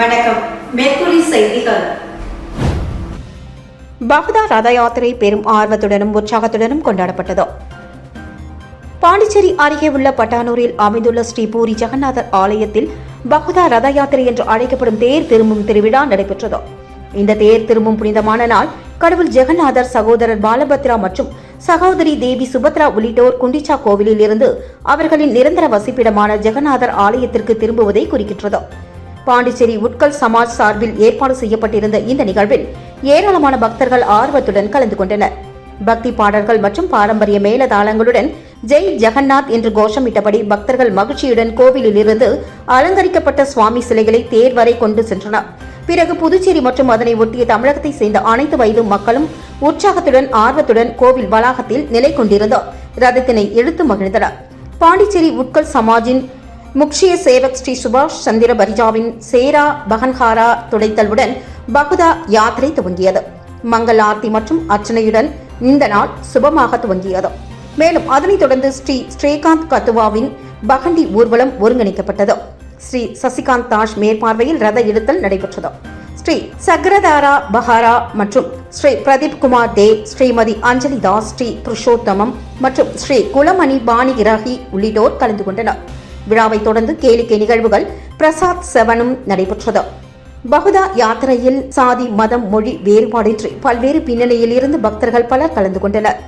வணக்கம். மேற்குறி செய்திகள். பகுதா ரத யாத்திரை பெரும் ஆர்வத்துடனும் உற்சாகத்துடனும் கொண்டாடப்பட்டது. பாண்டிச்சேரி அருகே உள்ள பட்டானூரில் அமைந்துள்ள ஸ்ரீ பூரி ஜெகநாதர் ஆலயத்தில் பகுதா ரத யாத்திரை என்று அழைக்கப்படும் தேர் திரும்பும் திருவிழா நடைபெற்றது. இந்த தேர் திரும்பும் புனிதமான நாள் கடவுள் ஜெகநாதர், சகோதரர் பாலபத்ரா மற்றும் சகோதரி தேவி சுபத்ரா உள்ளிட்டோர் குண்டிச்சா கோவிலில் இருந்து அவர்களின் நிரந்தர வசிப்பிடமான ஜெகநாதர் ஆலயத்திற்கு திரும்புவதை குறிக்கின்றது. பாண்டிச்சேரி உட்கல் சமாஜ் சார்பில் ஏற்பாடு செய்யப்பட்டிருந்த இந்த நிகழ்வில் ஏராளமான பக்தர்கள் ஆர்வத்துடன் கலந்து கொண்டனர். பக்தி பாடல்கள் மற்றும் பாரம்பரிய மேளதாளங்களுடன் ஜெய் ஜெகநாத் என்று கோஷமிட்டபடி பக்தர்கள் மகிழ்ச்சியுடன் கோவிலில் இருந்து அலங்கரிக்கப்பட்ட சுவாமி சிலைகளை தேர் வரை கொண்டு சென்றனர். பிறகு புதுச்சேரி மற்றும் அதனை ஒட்டிய தமிழகத்தை சேர்ந்த அனைத்து வயது மக்களும் உற்சாகத்துடன் ஆர்வத்துடன் கோவில் வளாகத்தில் நிலை கொண்டிருந்த ரதத்தினை இழுத்து மகிழ்ந்தனர். பாண்டிச்சேரி உட்கல் சமாஜின் முக்கிய சேவக் ஸ்ரீ சுபாஷ் சந்திர பரிஜாவின் சேரா பகன்ஹாரா துடைத்தலுடன் பகுதா யாத்திரை துவங்கியது. மங்கள ஆர்த்தி மற்றும் அர்ச்சனையுடன் இந்த நாள் சுபமாக துவங்கியது. மேலும் அதனைத் தொடர்ந்து ஸ்ரீ ஸ்ரீகாந்த் கத்துவாவின் பகண்டி ஊர்வலம் ஒருங்கிணைக்கப்பட்டது. ஸ்ரீ சசிகாந்த் தாஷ் மேற்பார்வையில் ரத இழுத்தல் நடைபெற்றது. ஸ்ரீ சக்ரதாரா பஹாரா மற்றும் ஸ்ரீ பிரதீப் குமார் தே, ஸ்ரீமதி அஞ்சலி தாஸ், ஸ்ரீ புருஷோத்தமம் மற்றும் ஸ்ரீ குலமணி பாணிகிராகி உள்ளிட்டோர் கலந்து கொண்டனர். விழாவை தொடர்ந்து கேளிக்கை நிகழ்வுகள், பிரசாத் செவனும் நடைபெற்றது. பகுதா யாத்திரையில் சாதி, மதம், மொழி வேறுபாடின்றி பல்வேறு பின்னணியில் இருந்து பக்தர்கள் பலர் கலந்து கொண்டனர்.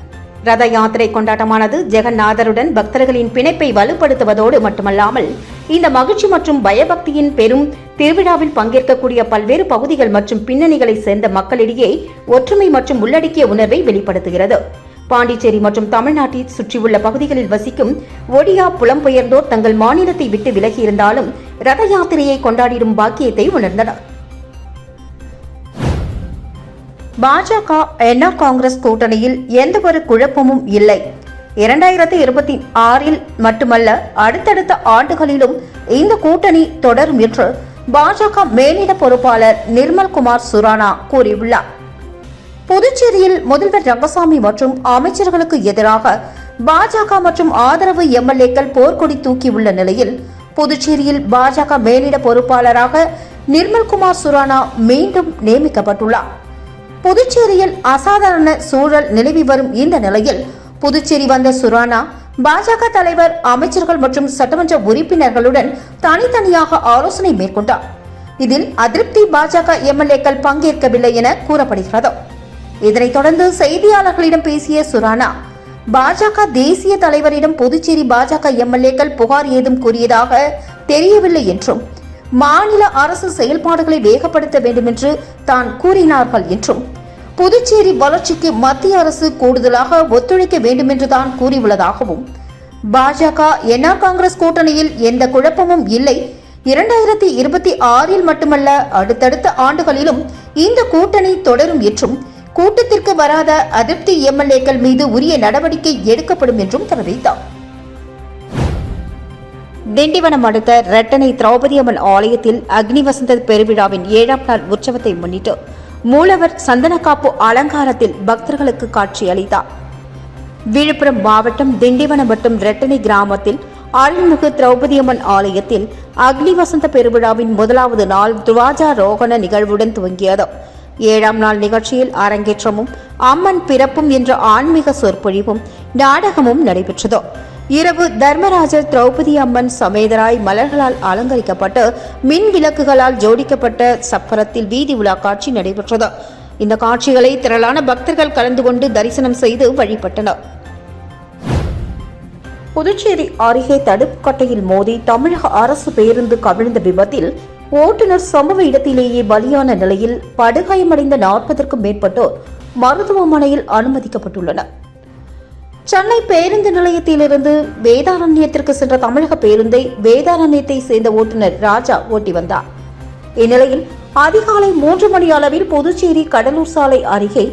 ரத யாத்திரை கொண்டாட்டமானது ஜெகநாதருடன் பக்தர்களின் பிணைப்பை வலுப்படுத்துவதோடு மட்டுமல்லாமல் இந்த மகிழ்ச்சி மற்றும் பயபக்தியின் பெரும் திருவிழாவில் பங்கேற்கக்கூடிய பல்வேறு பகுதிகள் மற்றும் பின்னணிகளை சேர்ந்த மக்களிடையே ஒற்றுமை மற்றும் உள்ளடக்கிய உணர்வை வெளிப்படுத்துகிறது. பாண்டிச்சேரி மற்றும் தமிழ்நாட்டை சுற்றியுள்ள பகுதிகளில் வசிக்கும் ஒடியா புலம்பெயர்ந்தோர் தங்கள் மாநிலத்தை விட்டு விலகி இருந்தாலும் ரத யாத்திரையை கொண்டாடிடும் பாக்கியத்தை உணர்ந்தனர். பாஜக என்ஆர் காங்கிரஸ் கூட்டணியில் எந்தவொரு குழப்பமும் இல்லை. 2026 மட்டுமல்ல, அடுத்தடுத்த ஆண்டுகளிலும் இந்த கூட்டணி தொடரும் என்று பாஜக மேலிட பொறுப்பாளர் நிர்மல்குமார் சுரானா கூறியுள்ளார். புதுச்சேரியில் முதல்வர் ரங்கசாமி மற்றும் அமைச்சர்களுக்கு எதிராக பாஜக மற்றும் ஆதரவு எம்எல்ஏக்கள் போர்க்கொடி தூக்கியுள்ள நிலையில் புதுச்சேரியில் பாஜக மேலிட பொறுப்பாளராக நிர்மல்குமார் சுரானா மீண்டும் நியமிக்கப்பட்டுள்ளார். புதுச்சேரியில் அசாதாரண சூழல் நிலவி வரும் இந்த நிலையில் புதுச்சேரி வந்த சுரானா பாஜக தலைவர், அமைச்சர்கள் மற்றும் சட்டமன்ற உறுப்பினர்களுடன் தனித்தனியாக ஆலோசனை மேற்கொண்டார். இதில் அதிருப்தி பாஜக எம்எல்ஏக்கள் பங்கேற்கவில்லை என கூறப்படுகிறது. இதனைத் தொடர்ந்து செய்தியாளர்களிடம் பேசிய சுரானா, பாஜக தேசிய தலைவரிடம் புதுச்சேரி பாஜக எம்எல்ஏக்கள் புகார் ஏதும் கூறியதாக தெரியவில்லை என்றும் மாநில அரசு செயல்பாடுகளை வேகப்படுத்த வேண்டும் என்று தான் கூறினார்கள் என்றும் புதுச்சேரி வளர்ச்சிக்கு மத்திய அரசு கூடுதலாக ஒத்துழைக்க வேண்டும் என்று தான் கூறியுள்ளதாகவும், பாஜக என்ஆர் காங்கிரஸ் கூட்டணியில் எந்த குழப்பமும் இல்லை, 2026 மட்டுமல்ல அடுத்தடுத்த ஆண்டுகளிலும் இந்த கூட்டணி தொடரும் என்றும் கூட்டத்திற்கு வராத அதிருப்தி எம்எல்ஏக்கள் மீது உரிய நடவடிக்கை எடுக்கப்படும் என்றும் தெரிவித்தார். திண்டிவனம் அடுத்த ரெட்டனை திரௌபதி அம்மன் ஆலயத்தில் அக்னி வசந்த பெருவிழாவின் 7ஆம் நாள் உற்சவத்தை முன்னிட்டு மூலவர் சந்தனக்காப்பு அலங்காரத்தில் பக்தர்களுக்கு காட்சி அளித்தார். விழுப்புரம் மாவட்டம் திண்டிவனம் மற்றும் ரெட்டனை கிராமத்தில் அருள்மிகு திரௌபதி அம்மன் ஆலயத்தில் அக்னி வசந்த பெருவிழாவின் முதலாவது நாள் துவாஜாரோகண நிகழ்வுடன் துவங்கியது. 7ஆம் நாள் நிகழ்ச்சியில் அரங்கேற்றமும், அம்மன் பிறப்பும் என்ற ஆன்மீக சொற்பொழிவும் நாடகமும் நடைபெற்றது. இரவு தர்மராஜர் திரௌபதி அம்மன் சமேதராய் மலர்களால் அலங்கரிக்கப்பட்டு மின் விளக்குகளால் ஜோடிக்கப்பட்ட சப்பரத்தில் வீதி உலா காட்சி நடைபெற்றது. இந்த காட்சிகளை திரளான பக்தர்கள் கலந்து கொண்டு தரிசனம் செய்து வழிபட்டனர். புதுச்சேரி அருகே தடுப்புக்கட்டையில் மோதி தமிழக அரசு பேருந்து கவிழ்ந்த விபத்தில் ஓட்டுநர் சம்பவ இடத்திலேயே பலியான நிலையில் படுகாயமடைந்த 40க்கும் மேற்பட்டோர் மருத்துவமனையில் அனுமதிக்கப்பட்டுள்ளனர். சென்னை பேருந்து நிலையத்திலிருந்து வேதாரண்யத்திற்கு சென்ற தமிழக பேருந்தை வேதாரண்யத்தை சேர்ந்த ஓட்டுநர் ராஜா ஓட்டி வந்தார். இந்நிலையில் அதிகாலை 3 மணி அளவில் புதுச்சேரி கடலூர் சாலை அருகே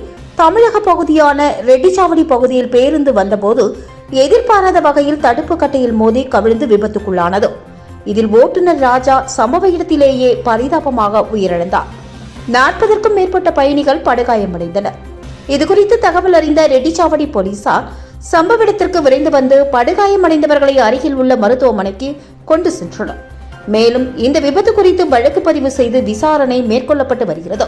தமிழக பகுதியான ரெட்டிச்சாவடி பகுதியில் பேருந்து வந்தபோது எதிர்பாராத வகையில் தடுப்புக்கட்டையில் மோதி கவிழ்ந்து விபத்துக்குள்ளானது. இதில் ஓட்டுநர் ராஜா சம்பவ இடத்திலேயே பரிதாபமாக உயிரிழந்தார். 40க்கும் மேற்பட்ட பயணிகள் படுகாயமடைந்தனர். இதுகுறித்து தகவல் அறிந்த ரெட்டிச்சாவடி போலீசார் சம்பவ இடத்திற்கு விரைந்து வந்து படுகாயமடைந்தவர்களை அருகில் உள்ள மருத்துவமனைக்கு கொண்டு சென்றனர். மேலும் இந்த விபத்து குறித்து வழக்கு பதிவு செய்து விசாரணை மேற்கொள்ளப்பட்டு வருகிறது.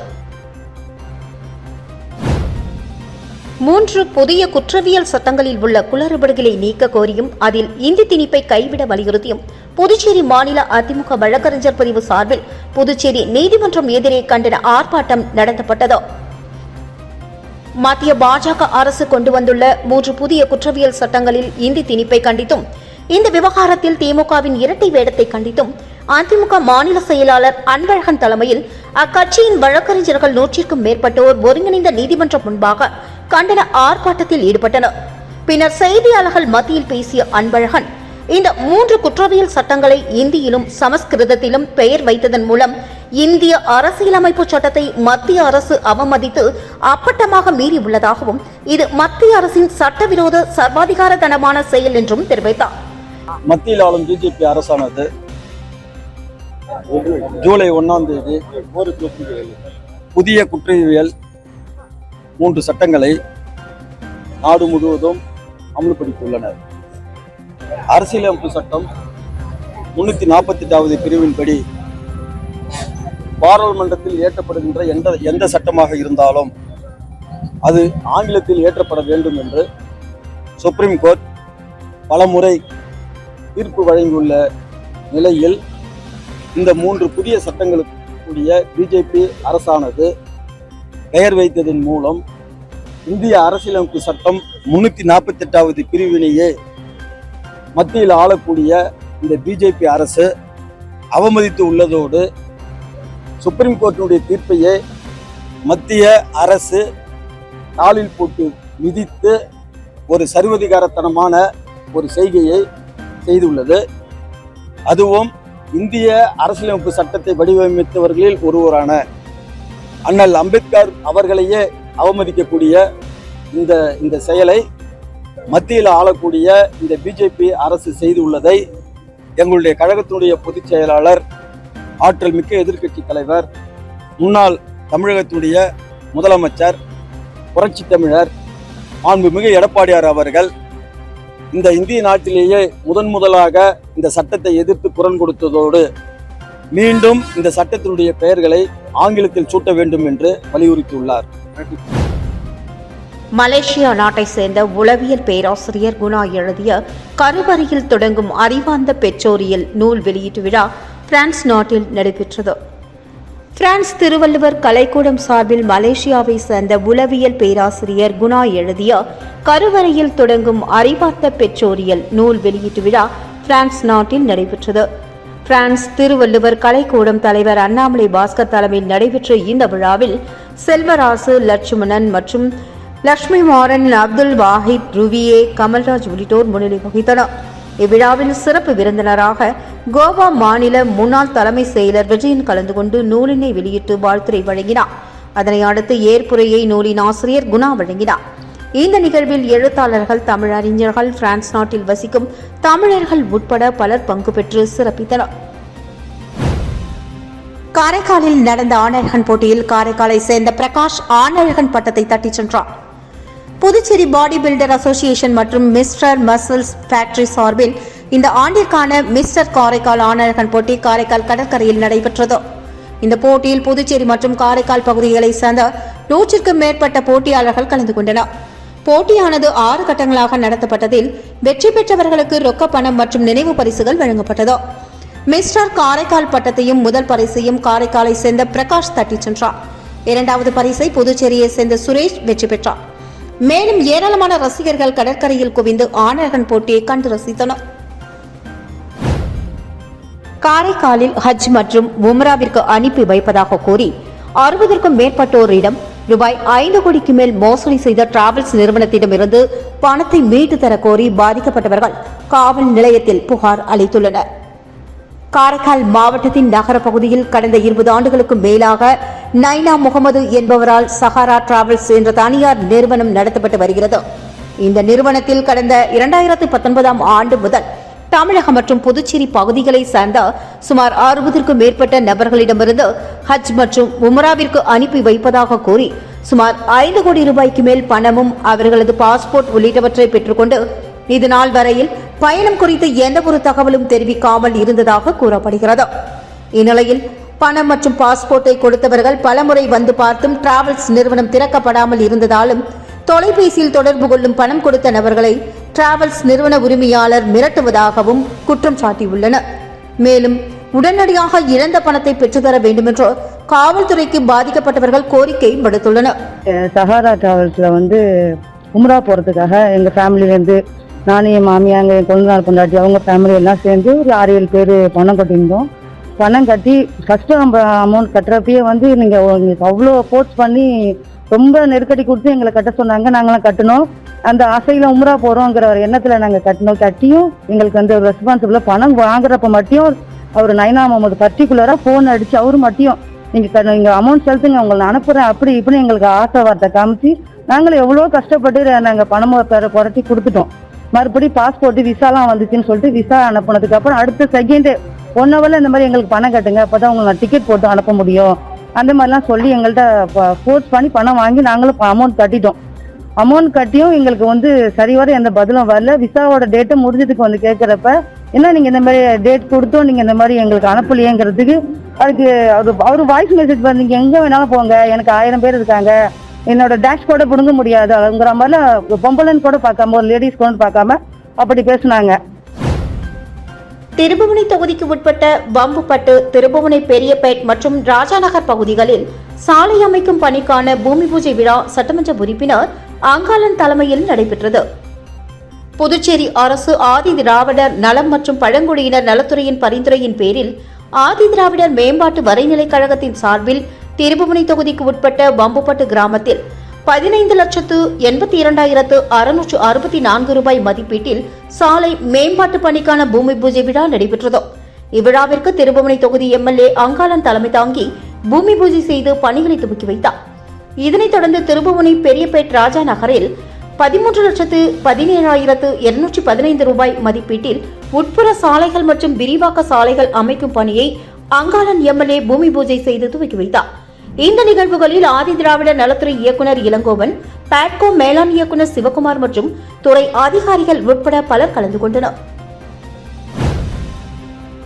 3 புதிய குற்றவியல் சட்டங்களில் உள்ள குளறுபடிகளை நீக்க கோரியும் அதில் இந்தி திணிப்பை கைவிட வலியுறுத்தியும் புதுச்சேரி மாநில அதிமுக வழக்கறிஞர் பிரிவு சார்பில் புதுச்சேரி நீதிமன்றம் எதிரே கண்டன ஆர்ப்பாட்டம் நடத்தப்பட்டது. மத்திய பாஜக அரசு கொண்டு வந்துள்ள 3 புதிய குற்றவியல் சட்டங்களில் இந்தி திணிப்பை கண்டித்தும் இந்த விவகாரத்தில் திமுகவின் இரட்டை வேடத்தை கண்டித்தும் அதிமுக மாநில செயலாளர் அன்பழகன் தலைமையில் அக்கட்சியின் வழக்கறிஞர்கள் 100க்கும் மேற்பட்டோர் ஒருங்கிணைந்த நீதிமன்றம் முன்பாக கண்டன ஆர்ப்பாட்டத்தில் ஈடுபட்டனர். பின்னர் செய்தியாளர்கள் மத்தியில் பேசிய அன்பழகன், இந்த 3 குற்றவியல் சட்டங்களை இந்தியிலும் சமஸ்கிருதத்திலும் பெயர் வைத்ததன் மூலம் இந்திய அரசியலமைப்பு சட்டத்தை மத்திய அரசு அவமதித்து அப்பட்டமாக மீறி உள்ளதாகவும் இது மத்திய அரசின் சட்டவிரோத சர்வாதிகாரத்தனமான செயல் என்றும் தெரிவித்தார். மத்தியில் ஆளும் பிஜேபி அரசானது ஜூலை 1ஆம் தேதி புதிய குற்றவியல் 3 சட்டங்களை நாடு முழுவதும் அமல்படுத்தியுள்ளனர். அரசியலமைப்பு சட்டம் 348வது பிரிவின்படி பாராளுமன்றத்தில் இயற்றப்படுகின்ற எந்த சட்டமாக இருந்தாலும் அது ஆங்கிலத்தில் இயற்றப்பட வேண்டும் என்று சுப்ரீம் கோர்ட் பலமுறை தீர்ப்பு வழங்கியுள்ள நிலையில் இந்த 3 புதிய சட்டங்களுக்கு கூடிய பிஜேபி அரசானது பெயர் வைத்ததன் மூலம் இந்திய அரசியலமைப்பு சட்டம் 348வது பிரிவினையே மத்தியில் ஆளக்கூடிய இந்த பிஜேபி அரசு அவமதித்து உள்ளதோடு சுப்ரீம் கோர்ட்டினுடைய தீர்ப்பையே மத்திய அரசு காலில் போட்டு மிதித்து ஒரு சர்வதிகாரத்தனமான ஒரு செய்கையை செய்துள்ளது. அதுவும் இந்திய அரசியலமைப்பு சட்டத்தை வடிவமைத்தவர்களில் ஒருவரான அண்ணல் அம்பேத்கர் அவர்களையே அவமதிக்கக்கூடிய இந்த செயலை மத்தியில் ஆளக்கூடிய இந்த பிஜேபி அரசு செய்துள்ளதை எங்களுடைய கழகத்தினுடைய பொதுச் செயலாளர், ஆற்றல் மிக்க எதிர்க்கட்சி தலைவர், முன்னாள் தமிழகத்தினுடைய முதலமைச்சர், புரட்சி தமிழர் மாண்புமிகு எடப்பாடியார் அவர்கள் இந்த இந்திய நாட்டிலேயே முதலாக இந்த சட்டத்தை எதிர்த்து குரல் கொடுத்ததோடு மீண்டும் இந்த சட்டத்தினுடைய பெயர்களை ஆங்கிலத்தில் சூட்ட வேண்டும் என்று வலியுறுத்தியுள்ளார். மலேசியா நாட்டை சேர்ந்த உளவியல் பேராசிரியர் குணா எழுதிய கருவறையில் தொடங்கும் அறிவார்ந்த பெற்றோரியல் நூல் வெளியீட்டு விழா பிரான்ஸ் நாட்டில் நடைபெற்றது. பிரான்ஸ் திருவள்ளுவர் கலைக்கூடம் சார்பில் மலேசியாவை சேர்ந்த உளவியல் பேராசிரியர் குணா எழுதிய கருவறையில் தொடங்கும் அறிவார்ந்த பெற்றோரியல் நூல் வெளியீட்டு விழா பிரான்ஸ் நாட்டில் நடைபெற்றது. பிரான்ஸ் திருவள்ளுவர் கலைக்கூடம் தலைவர் அண்ணாமலை பாஸ்கர் தலைமையில் நடைபெற்ற இந்த விழாவில் செல்வராசு, லட்சுமணன் மற்றும் லட்சுமி மாறன், அப்துல் வாஹித், ருவியே, கமல்ராஜ் உள்ளிட்டோர் முன்னிலை வகித்தனர். இவ்விழாவில் சிறப்பு விருந்தினராக கோவா மாநில முன்னாள் தலைமை செயலர் விஜயன் கலந்து கொண்டு நூலினை வெளியிட்டு வாழ்த்துரை வழங்கினார். அதனை அடுத்து ஏற்புரையை நூலின் ஆசிரியர் குணா வழங்கினார். இந்த நிகழ்வில் எழுத்தாளர்கள், தமிழறிஞர்கள், பிரான்ஸ் நாட்டில் வசிக்கும் தமிழர்கள் உட்பட பலர் பங்கு பெற்று சிறப்பித்தனர். காரைக்காலில் நடந்த ஆணழகன் போட்டியில் காரைக்காலை சேர்ந்த பிரகாஷ் ஆணழகன் பட்டத்தை தட்டிச் சென்றார். புதுச்சேரி பாடி பில்டர் அசோசியேஷன் மற்றும் மிஸ்டர் மசில்ஸ் ஃபேக்டரி சார்பில் இந்த ஆண்டிற்கான மிஸ்டர் காரைக்கால் ஆணழகன் போட்டி காரைக்கால் கடற்கரையில் நடைபெற்றது. இந்த போட்டியில் புதுச்சேரி மற்றும் காரைக்கால் பகுதிகளைச் சேர்ந்த 100க்கும் மேற்பட்ட போட்டியாளர்கள் கலந்து கொண்டனர். போட்டியானது 6 கட்டங்களாக நடத்தப்பட்டதில் வெற்றி பெற்றவர்களுக்கு ரொக்க பணம் மற்றும் நினைவு பரிசுகள் வழங்கப்பட்டது. மிஸ்டர் காரைக்கால் பட்டத்தையும் முதல் பரிசையும் காரைக்காலை சேர்ந்த பிரகாஷ் தட்டிச் சென்றார். 2வது பரிசை புதுச்சேரியை சேர்ந்த சுரேஷ் வெற்றி பெற்றார். மேலும் ஏராளமான ரசிகர்கள் கடற்கரையில் குவிந்து ஆணழகன் போட்டியை கண்டு ரசித்தனர். காரைக்காலில் ஹஜ் மற்றும் உம்ராவிற்கு அனுப்பி வைப்பதாக கூறி 60க்கும் மேற்பட்டோரிடம் ரூபாய் 5 கோடிக்கு மேல் மோசடி செய்த டிராவல்ஸ் நிறுவனத்திடமிருந்து பணத்தை மீட்டு தர கோரி பாதிக்கப்பட்டவர்கள் காவல் நிலையத்தில் புகார் அளித்துள்ளனர். காரைக்கால் மாவட்டத்தின் நகர பகுதியில் கடந்த 20 ஆண்டுகளுக்கு மேலாக நைனா முகமது என்பவரால் சஹாரா டிராவல்ஸ் என்ற தனியார் நிறுவனம் நடத்தப்பட்டு வருகிறது. இந்த நிறுவனத்தில் கடந்த 2019ஆம் ஆண்டு முதல் தமிழகம் மற்றும் புதுச்சேரி பகுதிகளை சேர்ந்த சுமார் 60க்கும் மேற்பட்ட நபர்களிடமிருந்து ஹஜ் மற்றும் உம்ராவிற்கு அனுப்பி வைப்பதாக கூறி சுமார் 5 கோடி ரூபாய்க்கு மேல் பணமும் அவர்களது பாஸ்போர்ட் உள்ளிட்டவற்றை பெற்றுக்கொண்டு இது நாள் வரையில் பயணம் குறித்து எந்தவொரு தகவலும் தெரிவிக்காமல் இருந்ததாக கூறப்படுகிறது. இந்நிலையில் பணம் மற்றும் பாஸ்போர்ட்டை கொடுத்தவர்கள் பலமுறை வந்து பார்த்தும் டிராவல்ஸ் நிறுவனம் திறக்கப்படாமல் இருந்ததாலும் தொலைபேசியில் தொடர்பு கொள்ளும் பணம் கொடுத்த நபர்களை டிராவல்ஸ் நிறுவன உரிமையாளர் மிரட்டுவதாகவும் குற்றம் சாட்டியுள்ளனர். மேலும் உடனடியாக இழந்த பணத்தை பெற்றுத்தர வேண்டுமென்று காவல்துறைக்கு பாதிக்கப்பட்டவர்கள் கோரிக்கை விடுத்துள்ளனர். சஹாரா டிராவல்ஸ்ல உம்ரா போறதுக்காக எங்க ஃபேமிலியிலேருந்து நானும் என் மாமியாங்க என் கொழுந்தாள் கொண்டாட்டி அவங்க ஃபேமிலி எல்லாம் சேர்ந்து ஒரு 6-7 பேர் பணம் கட்டியிருந்தோம். பணம் கட்டி ஃபர்ஸ்ட் நம்ம அமௌண்ட் கட்டுறப்பயே நீங்கள் உங்களுக்கு அவ்வளோ ஃபோர்ஸ் பண்ணி ரொம்ப நெருக்கடி கொடுத்து எங்களை கட்ட சொன்னாங்க. நாங்களாம் கட்டணும். அந்த ஆசையில் உம்ரா போகிறோங்கிற ஒரு எண்ணத்தில் நாங்கள் கட்டியும் எங்களுக்கு ஒரு ரெஸ்பான்சிபிளாக பணம் வாங்குறப்ப மட்டும் அவர் நைனா முகமது பர்டிகுலராக ஃபோன் அடித்து அவரு மட்டும் நீங்கள் அமௌண்ட் செலுத்துங்க உங்களை அனுப்புகிறேன் அப்படி இப்படின்னு எங்களுக்கு ஆசை வார்த்தை காமிச்சு நாங்களும் எவ்வளோ கஷ்டப்பட்டு நாங்கள் பணமாக புரட்டி கொடுத்துட்டோம். மறுபடி பாஸ்போர்ட் விசாலாம் வந்துச்சுன்னு சொல்லிட்டு விசா அனுப்புனதுக்கு அப்புறம் அடுத்த செகண்ட் 1 ஹவர்ல இந்த மாதிரி எங்களுக்கு பணம் கட்டுங்க, அப்பதான் உங்களுக்கு நான் டிக்கெட் போட்டு அனுப்ப முடியும் அந்த மாதிரிலாம் சொல்லி எங்கள்கிட்ட ஃபோர்ஸ் பண்ணி பணம் வாங்கி நாங்களும் அமௌண்ட் கட்டிட்டோம். அமௌண்ட் கட்டியும் எங்களுக்கு சரிவர எந்த பதிலும் வரல. விசாவோட டேட்டை முடிஞ்சதுக்கு கேட்குறப்ப என்ன நீங்கள் இந்த மாதிரி டேட் கொடுத்தோம் நீங்கள் இந்த மாதிரி எங்களுக்கு அனுப்பலையேங்கிறதுக்கு அதுக்கு அவர் வாய்ஸ் மெசேஜ் நீங்கள் எங்கே வேணாலும் போங்க, எனக்கு 1000 பேர் இருக்காங்க, என்னோட டேஷ் கூட பிடுங்க முடியாது அதுங்கிற மாதிரிலாம் பொம்பளைன்னு கூட பார்க்காம ஒரு லேடிஸ் கூட பார்க்காம அப்படி பேசுனாங்க. திருபுவனை தொகுதிக்கு உட்பட்ட வம்புப்பட்டு, திருபுவனை பெரியபேட் மற்றும் ராஜாநகர் பகுதிகளில் சாலை அமைக்கும் பணிக்கான பூமி பூஜை விழா சட்டமன்ற உறுப்பினர் அங்காளன் தலைமையில் நடைபெற்றது. புதுச்சேரி அரசு ஆதி திராவிடர் நலம் மற்றும் பழங்குடியினர் நலத்துறையின் பரிந்துரையின் பேரில் ஆதி திராவிடர் மேம்பாட்டு வரைநிலைக் கழகத்தின் சார்பில் திருபுவனை தொகுதிக்கு உட்பட்ட வம்புப்பட்டு கிராமத்தில் 15,82,664 ரூபாய் மதிப்பீட்டில் சாலை மேம்பாட்டு பணிக்கான பூமி பூஜை விழா நடைபெற்றது. இவ்விழாவிற்கு திருபுவனை தொகுதி எம்எல்ஏ அங்காளன் தலைமை தாங்கி பூமி பூஜை செய்து பணிகளை துவக்கி வைத்தார். இதனைத் தொடர்ந்து திருபுவனை பெரியபேட் ராஜா நகரில் 13,17,215 ரூபாய் மதிப்பீட்டில் உட்புற சாலைகள் மற்றும் விரிவாக்க சாலைகள் அமைக்கும் பணியை அங்காளன் எம்எல்ஏ பூமி பூஜை செய்து துவக்கி வைத்தார். இந்த நிகழ்வுகளில் ஆதி திராவிடர் நலத்துறை இயக்குநர் இளங்கோவன், பாட்கோ மேலாண் இயக்குநர் சிவகுமார் மற்றும் துறை அதிகாரிகள் உட்பட பலர் கலந்து கொண்டனர்.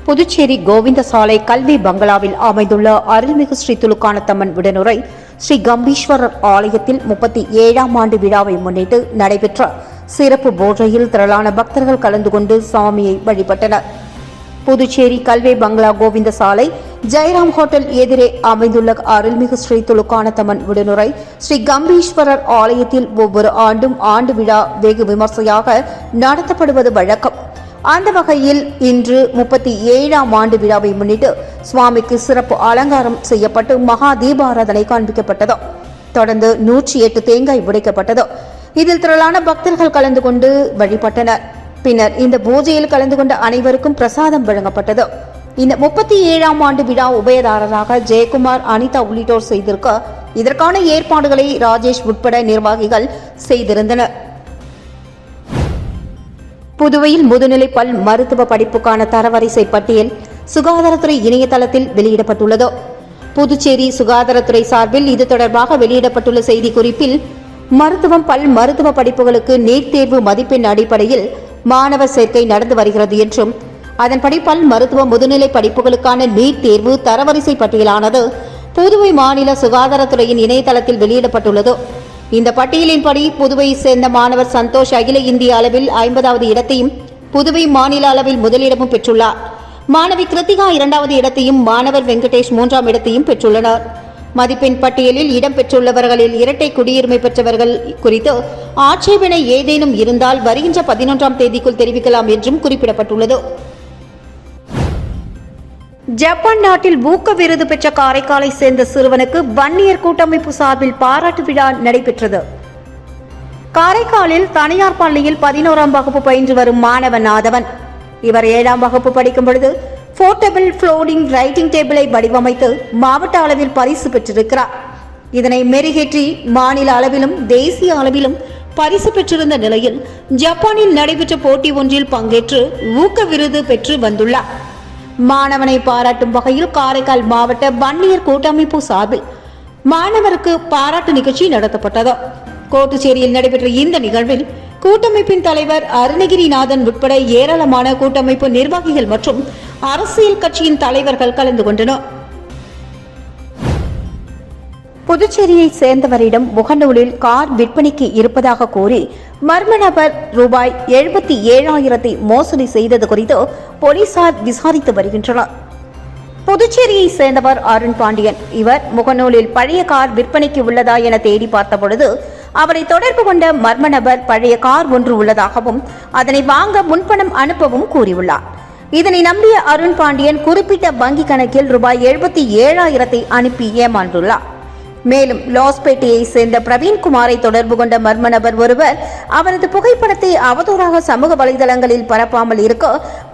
புதுச்சேரி கோவிந்த சாலை கல்வி பங்களாவில் அமைந்துள்ள அருள்மிகு ஸ்ரீ துலுக்கானத்தம்மன் விடனுரை ஸ்ரீ கம்பீஸ்வரர் ஆலயத்தில் 37ஆம் ஆண்டு விழாவை முன்னிட்டு நடைபெற்ற சிறப்பு பூஜையில் திரளான பக்தர்கள் கலந்து கொண்டு சாமியை வழிபட்டனர். புதுச்சேரி கல்வி பங்களா கோவிந்த சாலை ஜெயராம் ஹோட்டல் எதிரே அமைந்துள்ள அருள்மிகு ஸ்ரீ துலுக்கானத்தம்மன் விடுமுறை ஸ்ரீ கம்பீஸ்வரர் ஆலயத்தில் ஒவ்வொரு ஆண்டும் ஆண்டு விழா வெகு விமர்சையாக நடத்தப்படுவது வழக்கம். அந்த வகையில் இன்று 37ஆம் ஆண்டு விழாவை முன்னிட்டு சுவாமிக்கு சிறப்பு அலங்காரம் செய்யப்பட்டு மகா தீபாராதனை காண்பிக்கப்பட்டது. தொடர்ந்து 108 தேங்காய் உடைக்கப்பட்டது. இதில் திரளான பக்தர்கள் கலந்து கொண்டு வழிபட்டனர். பின்னர் இந்த பூஜையில் கலந்து கொண்ட அனைவருக்கும் பிரசாதம் வழங்கப்பட்டது. இந்த 37ஆம் ஆண்டு விழா உபயதாரராக ஜெயக்குமார், அனிதா உள்ளிட்டோர் செய்திருக்க இதற்கான ஏற்பாடுகளை ராஜேஷ் உட்பட நிர்வாகிகள் செய்திருந்தனர். புதுவையில் முதுநிலை பல் மருத்துவ படிப்புக்கான தரவரிசை பட்டியல் சுகாதாரத்துறை இணையதளத்தில் வெளியிடப்பட்டுள்ளது. புதுச்சேரி சுகாதாரத்துறை சார்பில் இது தொடர்பாக வெளியிடப்பட்டுள்ள செய்திக்குறிப்பில் மருத்துவம், பல் மருத்துவ படிப்புகளுக்கு நீட் தேர்வு மதிப்பெண் அடிப்படையில் மாணவர் சேர்க்கை நடந்து வருகிறது என்றும் அதன்படி பல் மருத்துவ முதுநிலை படிப்புகளுக்கான நீட் தேர்வு தரவரிசை பட்டியலானது புதுவை மாநில சுகாதாரத்துறையின் இணையதளத்தில் வெளியிடப்பட்டுள்ளது. இந்த பட்டியலின்படி புதுவையை சேர்ந்த மாணவர் சந்தோஷ் அகில இந்திய அளவில் 50வது இடத்தையும் புதுவை மாநில அளவில் முதலிடமும் பெற்றுள்ளார். மாணவி கிருத்திகா 2வது இடத்தையும் மாணவர் வெங்கடேஷ் 3ஆம் இடத்தையும் பெற்றுள்ளனர். மதிப்பெண் பட்டியலில் இடம்பெற்றுள்ளவர்களில் இரட்டை குடியுரிமை பெற்றவர்கள் குறித்து ஆட்சேபனை ஏதேனும் இருந்தால் வருகின்ற 11ஆம் தேதிக்குள் தெரிவிக்கலாம் என்றும் குறிப்பிடப்பட்டுள்ளது. ஜப்பான் நாட்டில் ஊக்க விருது பெற்ற காரைக்காலை சேர்ந்த சிறுவனுக்கு வன்னியர் கூட்டமைப்பு சார்பில் பாராட்டு விழா நடைபெற்றது. காரைக்காலில் தனியார் பள்ளியில் 11ஆம் வகுப்பு பயின்று வரும் மாணவன் ஆதவன். இவர் 7ஆம் வகுப்பு படிக்கும் பொழுது போர்ட்டபிள் ஃப்ளோரிங் ரைட்டிங் டேபிளை வடிவமைத்து மாவட்ட அளவில் பரிசு பெற்றிருக்கிறார். இதனை மெருகேற்றி மாநில அளவிலும் தேசிய அளவிலும் பரிசு பெற்றிருந்த நிலையில் ஜப்பானில் நடைபெற்ற போட்டி ஒன்றில் பங்கேற்று ஊக்க விருது பெற்று வந்துள்ளார். மாணவனை பாராட்டும் வகையில் காரைக்கால் மாவட்ட வன்னியர் கூட்டமைப்பு சார்பில் மாணவருக்கு பாராட்டு நிகழ்ச்சி நடத்தப்பட்டது. கோட்டுச்சேரியில் நடைபெற்ற இந்த நிகழ்வில் கூட்டமைப்பின் தலைவர் அருணகிரிநாதன் உட்பட ஏராளமான கூட்டமைப்பு நிர்வாகிகள் மற்றும் அரசியல் கட்சியின் தலைவர்கள் கலந்து கொண்டனர். புதுச்சேரியைச் சேர்ந்தவரிடம் முகநூலில் கார் விற்பனைக்கு இருப்பதாக கூறி மர்ம நபர் ரூபாய் 77,000 மோசடி செய்தது குறித்து போலீசார் விசாரித்து வருகின்றனர். புதுச்சேரியை சேர்ந்தவர் அருண் பாண்டியன். இவர் முகநூலில் பழைய கார் விற்பனைக்கு உள்ளதா என தேடி பார்த்தபொழுது அவரை தொடர்பு கொண்ட மர்ம நபர் பழைய கார் ஒன்று உள்ளதாகவும் அதனை வாங்க முன்பணம் அனுப்பவும் கூறியுள்ளார். இதனை நம்பிய அருண் பாண்டியன் குறிப்பிட்ட வங்கி கணக்கில் ரூபாய் 77,000 அனுப்பி ஏமாந்துள்ளார். மேலும் லாஸ்பேட்டையை சேர்ந்த பிரவீன்குமாரை தொடர்பு கொண்ட மர்ம நபர் ஒருவர் அவரது புகைப்படத்தை அவதூறாக சமூக வலைதளங்களில் பரப்பாமல் இருக்க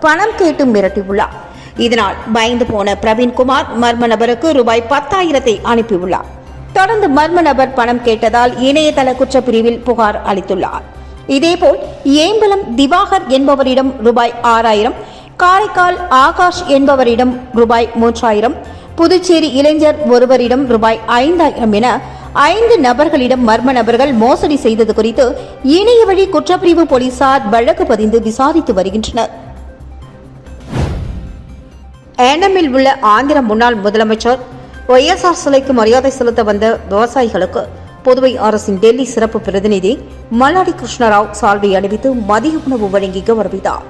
பணம் கேட்டு மிரட்டியுள்ளார். இதனால் பயந்து போன பிரவீன்குமார் மர்ம நபருக்கு ரூபாய் 10,000 அனுப்பியுள்ளார். தொடர்ந்து மர்ம நபர் பணம் கேட்டதால் இணையதள குற்றப்பிரிவில் புகார் அளித்துள்ளார். இதேபோல் ஏம்பலம் திவாகர் என்பவரிடம் ரூபாய் 6,000, காரைக்கால் ஆகாஷ் என்பவரிடம் ரூபாய் 3,000, புதுச்சேரி இளைஞர் ஒருவரிடம் ரூபாய் 5,000 என 5 நபர்களிடம் மர்ம நபர்கள் மோசடி செய்தது குறித்து இணைய வழி குற்றப்பிரிவு போலீசார் வழக்கு பதிந்து விசாரித்து வருகின்றனர். ஏனமில் உள்ள ஆந்திர முன்னாள் முதலமைச்சர் ஒய்எஸ்ஆர் சிலைக்கு மரியாதை செலுத்த வந்த விவசாயிகளுக்கு புதுவை அரசின் டெல்லி சிறப்பு பிரதிநிதி மல்லாடி கிருஷ்ணராவ் சால்வை அணிவித்து மதிய உணவு வழங்கி கௌரவித்தார்.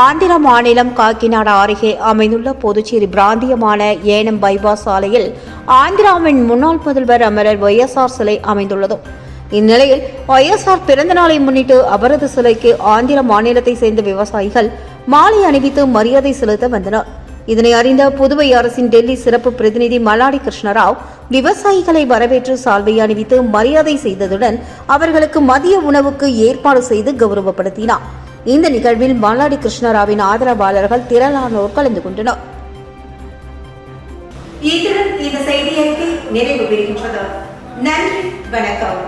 ஆந்திர மாநிலம் காக்கிநாடா அருகே அமைந்துள்ள புதுச்சேரி பிராந்தியமான ஏனம் பைபாஸ் சாலையில் ஆந்திராவின் முன்னாள் முதல்வர் அமரர் ஒய்எஸ்ஆர் சிலை அமைந்துள்ளது. இந்நிலையில் ஒய்எஸ்ஆர் பிறந்த நாளை முன்னிட்டு அவரது சிலைக்கு ஆந்திர மாநிலத்தை சேர்ந்த விவசாயிகள் மாலை அணிவித்து மரியாதை செலுத்த வந்தனர். இதனை அறிந்த புதுவை அரசின் டெல்லி சிறப்பு பிரதிநிதி மல்லாடி கிருஷ்ணராவ் விவசாயிகளை வரவேற்று சால்வை அணிவித்து மரியாதை செய்ததுடன் அவர்களுக்கு மதிய உணவுக்கு ஏற்பாடு செய்து கௌரவப்படுத்தினார். இந்த நிகழ்வில் மல்லாடி கிருஷ்ணராவின் ஆதரவாளர்கள் திரளானோர் கலந்து கொண்டனர். இத்துடன் இந்த செய்தியறிக்கை நிறைவு பெறுகின்றது. நன்றி, வணக்கம்.